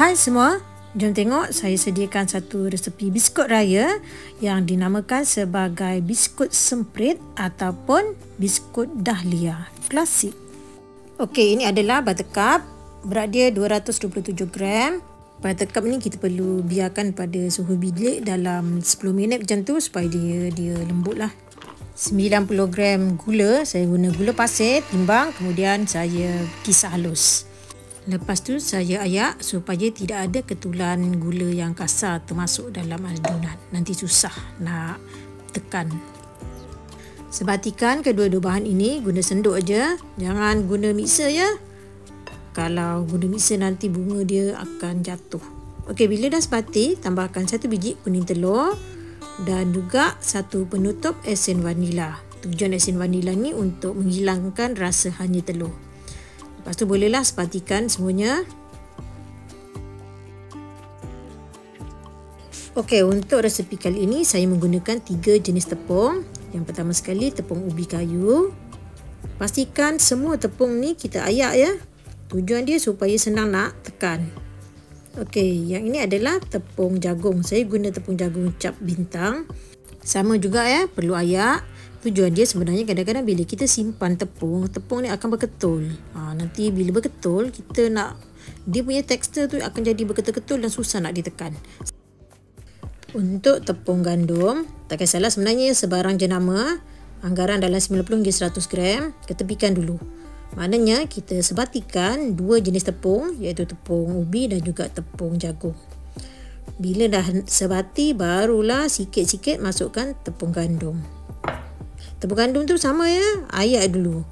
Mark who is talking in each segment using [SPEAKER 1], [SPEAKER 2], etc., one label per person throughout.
[SPEAKER 1] Hai semua, jom tengok saya sediakan satu resepi biskut raya yang dinamakan sebagai biskut semprit ataupun biskut dahlia klasik. Okey, ini adalah buttercup, berat dia 227 gram. Buttercup ni kita perlu biarkan pada suhu bilik dalam 10 minit macam tu supaya dia lembut lah. 90 gram gula, saya guna gula pasir, timbang, kemudian saya kisar halus. Lepas tu saya ayak supaya tidak ada ketulan gula yang kasar termasuk dalam adunan. Nanti susah nak tekan. Sebatikan kedua-dua bahan ini guna senduk aja, jangan guna mixer ya. Kalau guna mixer nanti bunga dia akan jatuh. Okey, bila dah sebati, tambahkan 1 biji kuning telur dan juga 1 penutup esen vanila. Tujuan esen vanila ni untuk menghilangkan rasa hanya telur. Lepas tu bolehlah sebatikan semuanya. Okey, untuk resepi kali ini saya menggunakan 3 jenis tepung. Yang pertama sekali tepung ubi kayu. Pastikan semua tepung ni kita ayak ya. Tujuan dia supaya senang nak tekan. Okey, yang ini adalah tepung jagung. Saya guna tepung jagung cap bintang. Sama juga ya, perlu ayak. Tujuan dia sebenarnya kadang-kadang bila kita simpan tepung ni akan berketul. Nanti bila berketul, kita nak dia punya tekstur tu akan jadi berketul-ketul dan susah nak ditekan. Untuk tepung gandum, tak kisahlah sebenarnya sebarang jenama, anggaran dalam 90 hingga 100 gram, ketepikan dulu. Maknanya kita sebatikan 2 jenis tepung, iaitu tepung ubi dan juga tepung jagung. Bila dah sebati, barulah sikit-sikit masukkan tepung gandum. Tepung gandum tu sama ya, ayak dulu.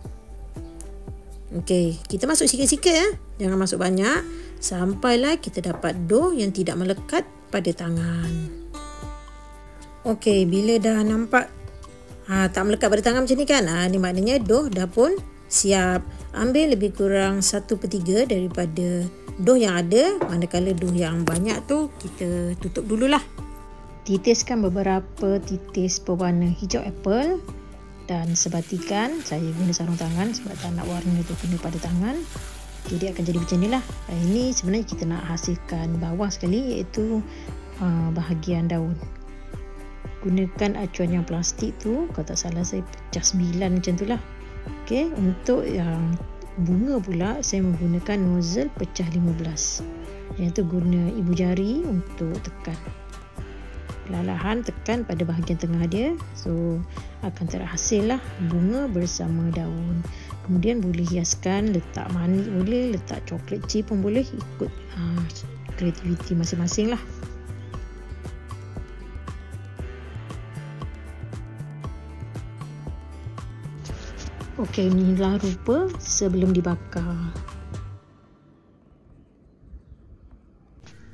[SPEAKER 1] Okey, kita masuk sikit-sikit ya, jangan masuk banyak sampailah kita dapat dough yang tidak melekat pada tangan. Okey, bila dah nampak tak melekat pada tangan macam ni kan, ni maknanya dough dah pun siap. Ambil lebih kurang 1/3 daripada dough yang ada, manakala dough yang banyak tu kita tutup dululah. Titiskan beberapa titis berwarna hijau apple. Dan sebatikan, saya guna sarung tangan sebab tak nak warna tu kena pada tangan. Jadi akan jadi macam ni lah. Ini sebenarnya kita nak hasilkan bawah sekali, iaitu bahagian daun. Gunakan acuan yang plastik tu, kalau tak salah saya pecah 9 macam tu lah. Okay, untuk yang bunga pula saya menggunakan nozzle pecah 15. Iaitu guna ibu jari untuk tekan. Perlahan tekan pada bahagian tengah dia, so akan terhasil lah bunga bersama daun. Kemudian boleh hiaskan, letak manik boleh, letak coklat chip pun boleh, ikut kreativiti masing-masing lah. Okey, inilah rupa sebelum dibakar.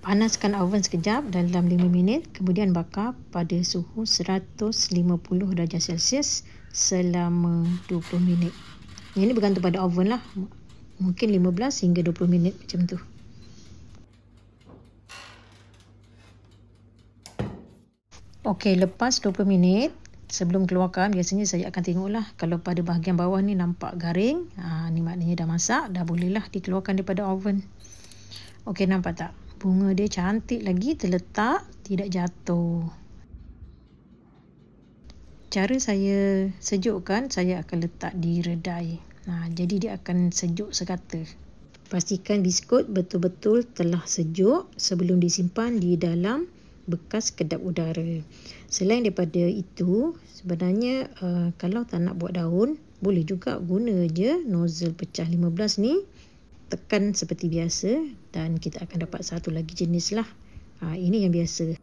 [SPEAKER 1] Panaskan oven sekejap dalam 5 minit, kemudian bakar pada suhu 150 darjah Celsius selama 20 minit. Ini bergantung pada oven lah. Mungkin 15 hingga 20 minit macam tu. Okey, lepas 20 minit, sebelum keluarkan, biasanya saya akan tengoklah kalau pada bahagian bawah ni nampak garing. Ni maknanya dah masak, dah bolehlah dikeluarkan daripada oven. Okey, nampak tak? Bunga dia cantik lagi terletak, tidak jatuh. Cara saya sejukkan, saya akan letak di redai. Jadi dia akan sejuk sekata. Pastikan biskut betul-betul telah sejuk sebelum disimpan di dalam bekas kedap udara. Selain daripada itu, sebenarnya kalau tak nak buat daun, boleh juga guna je nozzle pecah 15 ni. Tekan seperti biasa dan kita akan dapat satu lagi jenis lah. Ini yang biasa.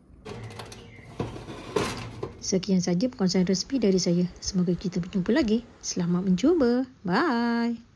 [SPEAKER 1] Sekian saja perkongsian resepi dari saya. Semoga kita berjumpa lagi. Selamat mencuba. Bye.